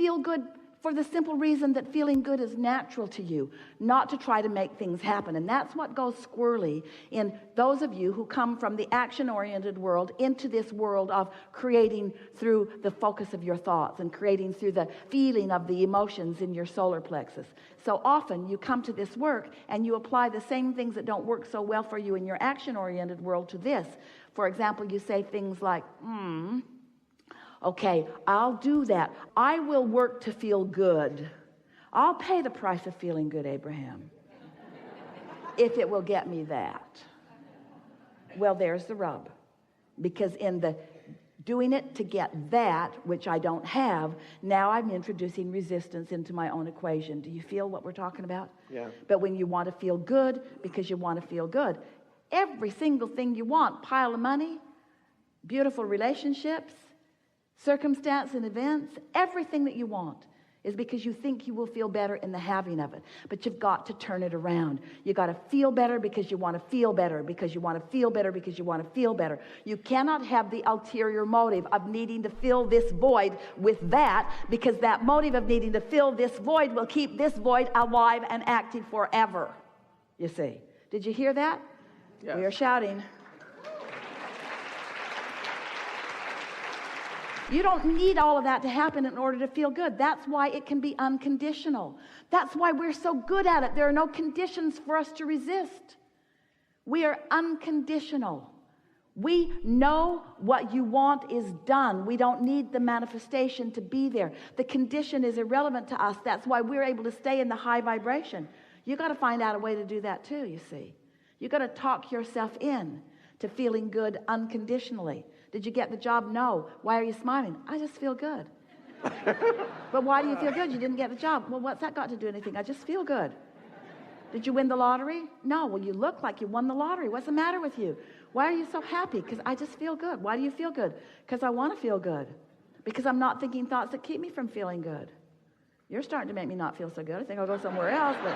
feel good for the simple reason that feeling good is natural to you, not to try to make things happen. And that's what goes squirrely in those of you who come from the action-oriented world into this world of creating through the focus of your thoughts and creating through the feeling of the emotions in your solar plexus. So often you come to this work and you apply the same things that don't work so well for you in your action-oriented world to this. For example, you say things like, okay, I'll do that. I will work to feel good. I'll pay the price of feeling good, Abraham, if it will get me that. Well, there's the rub. Because in the doing it to get that, which I don't have, now I'm introducing resistance into my own equation. Do you feel what we're talking about? Yeah. But when you want to feel good because you want to feel good, every single thing you want, pile of money, beautiful relationships, circumstance and events, everything that you want is because you think you will feel better in the having of it. But you've got to turn it around. You got to feel better because you want to feel better, because you want to feel better, because you want to feel better. You cannot have the ulterior motive of needing to fill this void with that, because that motive of needing to fill this void will keep this void alive and active forever. You see. Did you hear that? Yes. We are shouting. You don't need all of that to happen in order to feel good. That's why it can be unconditional. That's why we're so good at it. There are no conditions for us to resist. We are unconditional. We know what you want is done. We don't need the manifestation to be there. The condition is irrelevant to us. That's why we're able to stay in the high vibration. You got to find out a way to do that too, you see. You got to talk yourself in to feeling good unconditionally. Did you get the job? No. Why are you smiling? I just feel good. But why do you feel good? You didn't get the job. Well, what's that got to do with anything? I just feel good. Did you win the lottery? No. Well, you look like you won the lottery. What's the matter with you? Why are you so happy? Because I just feel good. Why do you feel good? Because I want to feel good. Because I'm not thinking thoughts that keep me from feeling good. You're starting to make me not feel so good. I think I'll go somewhere else. But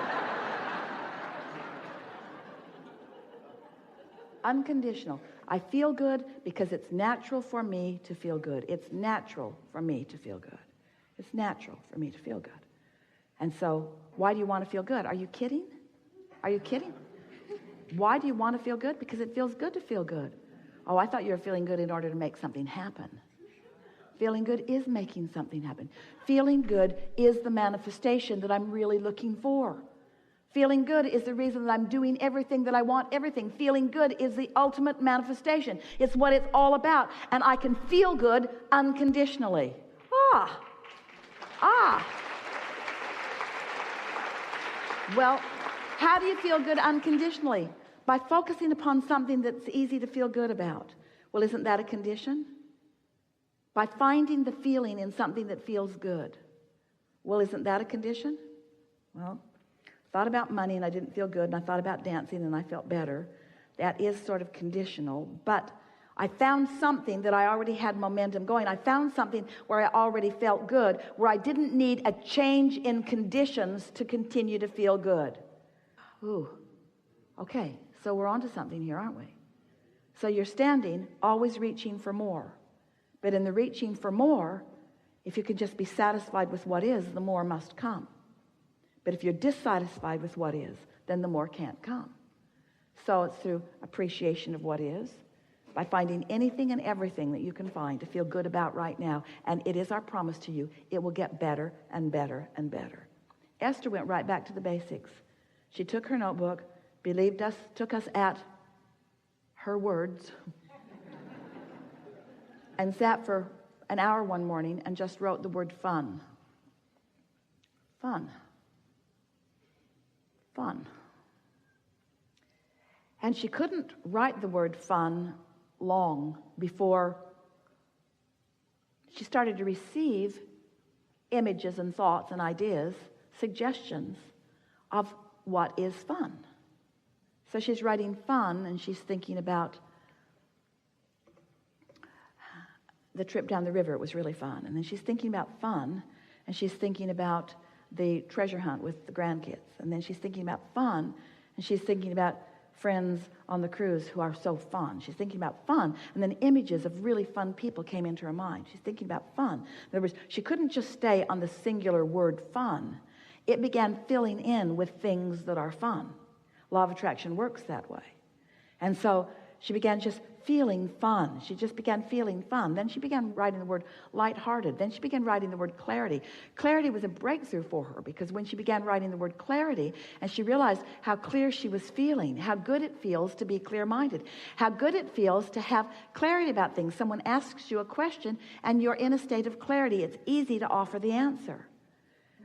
unconditional. I feel good because it's natural for me to feel good. It's natural for me to feel good. It's natural for me to feel good. And so, why do you want to feel good? Are you kidding? Are you kidding? Why do you want to feel good? Because it feels good to feel good. Oh, I thought you were feeling good in order to make something happen. Feeling good is making something happen. Feeling good is the manifestation that I'm really looking for. Feeling good is the reason that I'm doing everything that I want, everything. Feeling good is the ultimate manifestation. It's what it's all about. And I can feel good unconditionally. Well, how do you feel good unconditionally? By focusing upon something that's easy to feel good about. Well, isn't that a condition? By finding the feeling in something that feels good. Well, isn't that a condition? Well, thought about money and I didn't feel good, and I thought about dancing and I felt better. That is sort of conditional, but I found something that I already had momentum going. I found something where I already felt good, where I didn't need a change in conditions to continue to feel good. Ooh, okay, so we're onto something here, aren't we? So you're standing, always reaching for more. But in the reaching for more, if you could just be satisfied with what is, the more must come. But if you're dissatisfied with what is, then the more can't come. So it's through appreciation of what is, by finding anything and everything that you can find to feel good about right now. And it is our promise to you, it will get better and better and better. Esther went right back to the basics. She took her notebook, believed us, took us at her words, and sat for an hour one morning and just wrote the word fun. Fun. Fun. And she couldn't write the word fun long before she started to receive images and thoughts and ideas, suggestions of what is fun. So she's writing fun, and she's thinking about the trip down the river. It was really fun. And then she's thinking about fun, and she's thinking about the treasure hunt with the grandkids. And then she's thinking about fun, and she's thinking about friends on the cruise who are so fun. She's thinking about fun, and then images of really fun people came into her mind. She's thinking about fun. In other words, she couldn't just stay on the singular word fun. It began filling in with things that are fun. Law of attraction works that way. And so she began just feeling fun. She just began feeling fun. Then she began writing the word lighthearted. Then she began writing the word clarity. Clarity was a breakthrough for her, because when she began writing the word clarity and she realized how clear she was feeling, how good it feels to be clear-minded, how good it feels to have clarity about things. Someone asks you a question and you're in a state of clarity. It's easy to offer the answer.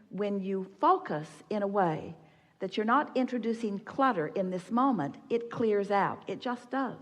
When you focus in a way that you're not introducing clutter in this moment, it clears out. It just does.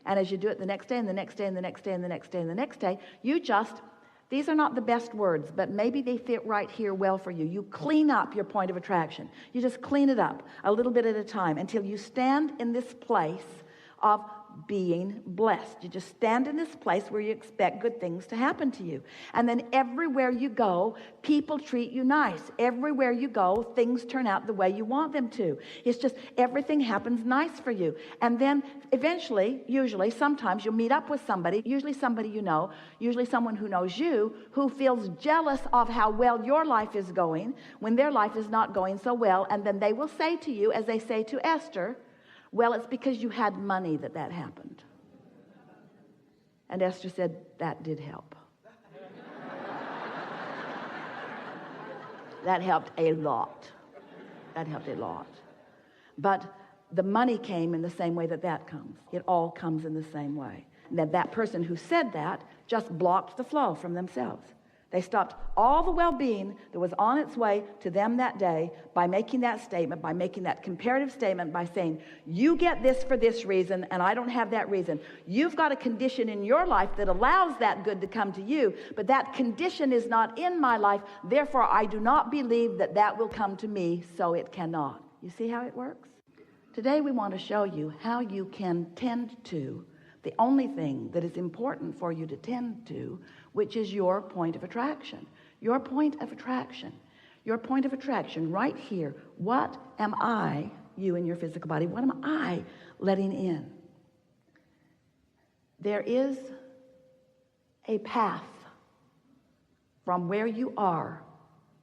And as you do it the next day and the next day and the next day and the next day and the next day, you just, these are not the best words, but maybe they fit right here well for you. You clean up your point of attraction. You just clean it up a little bit at a time until you stand in this place of being blessed. You just stand in this place where you expect good things to happen to you. And then everywhere you go, people treat you nice. Everywhere you go, things turn out the way you want them to. It's just everything happens nice for you. And then eventually, usually, sometimes you'll meet up with somebody, usually somebody you know, usually someone who knows you, who feels jealous of how well your life is going when their life is not going so well. And then they will say to you, as they say to Esther, well, it's because you had money that happened. And Esther said, that did help. That helped a lot. That helped a lot. But the money came in the same way that comes. It all comes in the same way. And that person who said that just blocked the flow from themselves. They stopped all the well-being that was on its way to them that day by making that statement, by making that comparative statement, by saying, you get this for this reason, and I don't have that reason. You've got a condition in your life that allows that good to come to you, but that condition is not in my life. Therefore, I do not believe that will come to me, so it cannot. You see how it works? Today, we want to show you how you can tend to the only thing that is important for you to tend to, which is your point of attraction. Your point of attraction. Your point of attraction right here. What am I, you in your physical body, what am I letting in? There is a path from where you are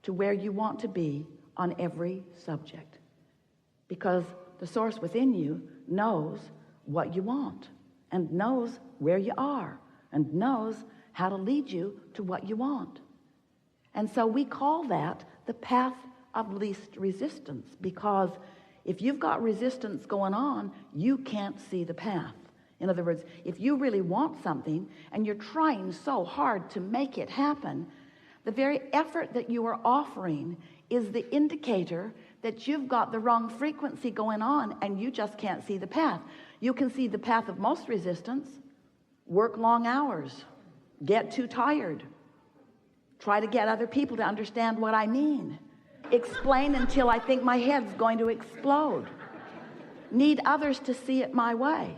to where you want to be on every subject, because the source within you knows what you want and knows where you are and knows how to lead you to what you want. And so we call that the path of least resistance, because if you've got resistance going on, you can't see the path. In other words, if you really want something and you're trying so hard to make it happen, the very effort that you are offering is the indicator that you've got the wrong frequency going on and you just can't see the path. You can see the path of most resistance. Work long hours. Get too tired. Try to get other people to understand what I mean. Explain until I think my head's going to explode. Need others to see it my way.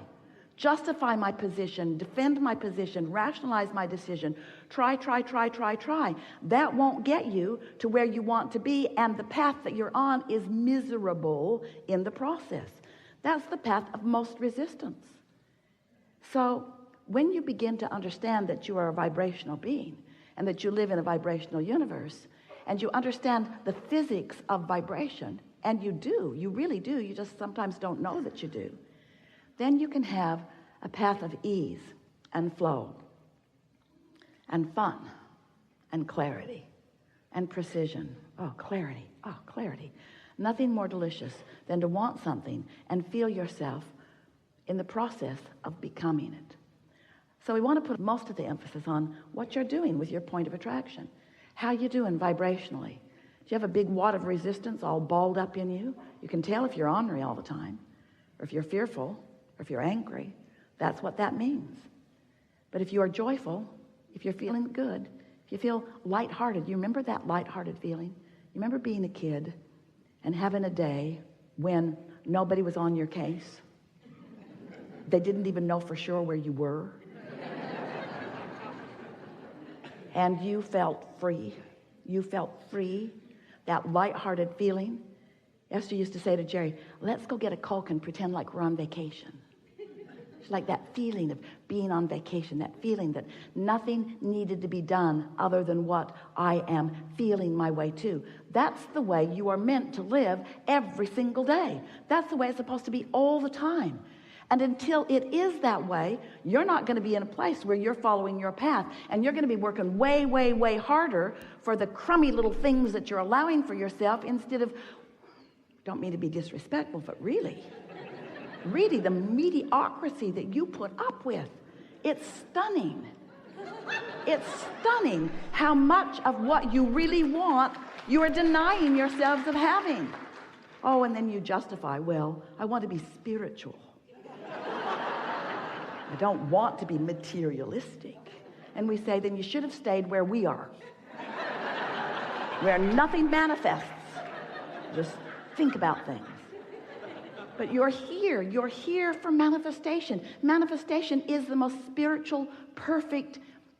Justify my position, defend my position, rationalize my decision. Try. That won't get you to where you want to be, and the path that you're on is miserable in the process. That's the path of most resistance. So when you begin to understand that you are a vibrational being and that you live in a vibrational universe, and you understand the physics of vibration, and you really do, you just sometimes don't know that you do, then you can have a path of ease and flow and fun and clarity and precision. Oh, clarity. Nothing more delicious than to want something and feel yourself in the process of becoming it. So we want to put most of the emphasis on what you're doing with your point of attraction. How you doing vibrationally? Do you have a big wad of resistance all balled up in you? You can tell if you're ornery all the time, or if you're fearful, or if you're angry. That's what that means. But if you are joyful, if you're feeling good, if you feel lighthearted, you remember that lighthearted feeling? You remember being a kid and having a day when nobody was on your case? They didn't even know for sure where you were. And you felt free. You felt free. That lighthearted feeling. Esther used to say to Jerry, let's go get a Coke and pretend like we're on vacation. It's like that feeling of being on vacation, that feeling that nothing needed to be done other than what I am feeling my way to. That's the way you are meant to live every single day. That's the way it's supposed to be all the time. And until it is that way, you're not going to be in a place where you're following your path, and you're going to be working way, way, way harder for the crummy little things that you're allowing for yourself instead of, don't mean to be disrespectful, but really the mediocrity that you put up with. It's stunning. It's stunning how much of what you really want you are denying yourselves of having. Oh, and then you justify, well, I want to be spiritual. I don't want to be materialistic. And we say, then you should have stayed where we are, where nothing manifests. Just think about things. But you're here for manifestation. Manifestation is the most spiritual, perfect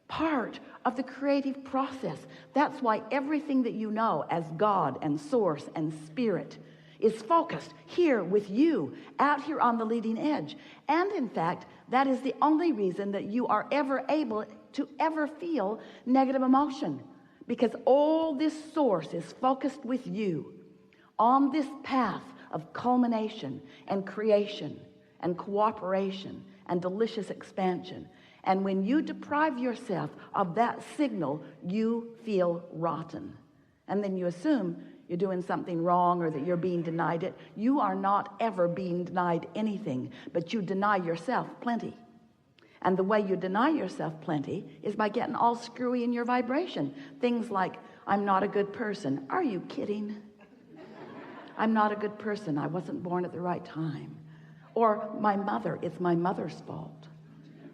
part of the creative process. That's why everything that you know as God and source and spirit is focused here with you, out here on the leading edge. And in fact, that is the only reason that you are ever able to ever feel negative emotion, because all this source is focused with you on this path of culmination and creation and cooperation and delicious expansion. And when you deprive yourself of that signal, you feel rotten. And then you assume you're doing something wrong or that you're being denied it. You are not ever being denied anything, but you deny yourself plenty. And the way you deny yourself plenty is by getting all screwy in your vibration. Things like, I'm not a good person. Are you kidding? I'm not a good person. I wasn't born at the right time. Or my mother, it's my mother's fault.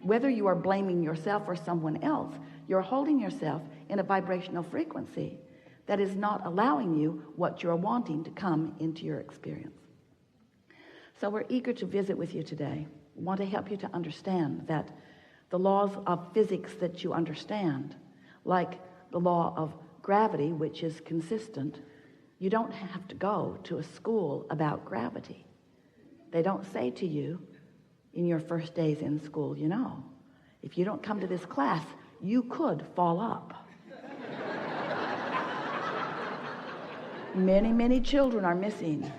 Whether you are blaming yourself or someone else, you're holding yourself in a vibrational frequency that is not allowing you what you're wanting to come into your experience. So we're eager to visit with you today. We want to help you to understand that the laws of physics that you understand, like the law of gravity, which is consistent, you don't have to go to a school about gravity. They don't say to you in your first days in school, you know, if you don't come to this class, you could fall up. Many, many children are missing.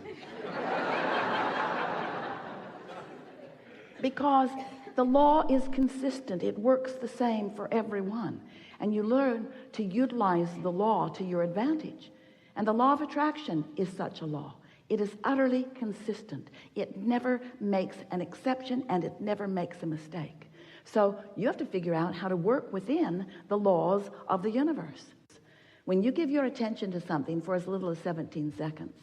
Because the law is consistent. It works the same for everyone. And you learn to utilize the law to your advantage. And the law of attraction is such a law. It is utterly consistent. It never makes an exception, and it never makes a mistake. So you have to figure out how to work within the laws of the universe. When you give your attention to something for as little as 17 seconds,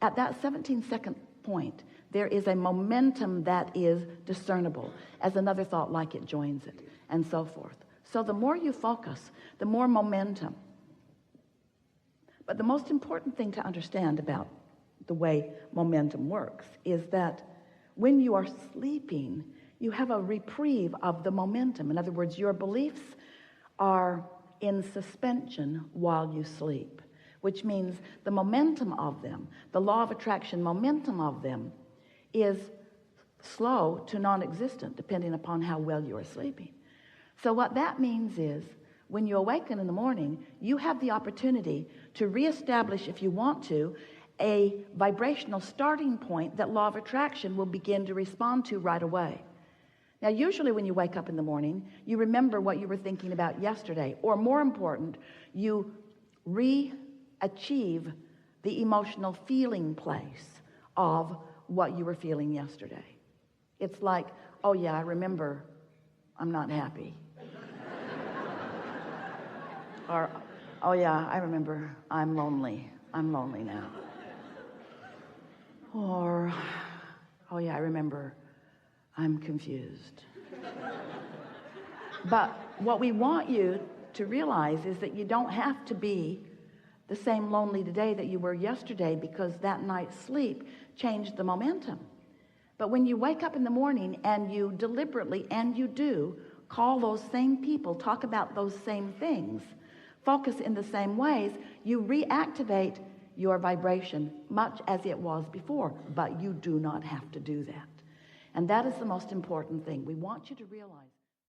at that 17-second point, there is a momentum that is discernible as another thought like it joins it, and so forth. So the more you focus, the more momentum. But the most important thing to understand about the way momentum works is that when you are sleeping, you have a reprieve of the momentum. In other words, your beliefs are in suspension while you sleep, which means the momentum of them, the law of attraction momentum of them, is slow to non-existent, depending upon how well you are sleeping. So what that means is, when you awaken in the morning, you have the opportunity to reestablish, if you want to, a vibrational starting point that law of attraction will begin to respond to right away. Now, usually when you wake up in the morning, you remember what you were thinking about yesterday, or more important, you re-achieve the emotional feeling place of what you were feeling yesterday. It's like, oh yeah, I remember I'm not happy. Or, oh yeah, I remember I'm lonely. I'm lonely now. Or, oh yeah, I remember I'm confused. But what we want you to realize is that you don't have to be the same lonely today that you were yesterday, because that night's sleep changed the momentum. But when you wake up in the morning and you deliberately, and you do, call those same people, talk about those same things, focus in the same ways, you reactivate your vibration much as it was before, but you do not have to do that. And that is the most important thing. We want you to realize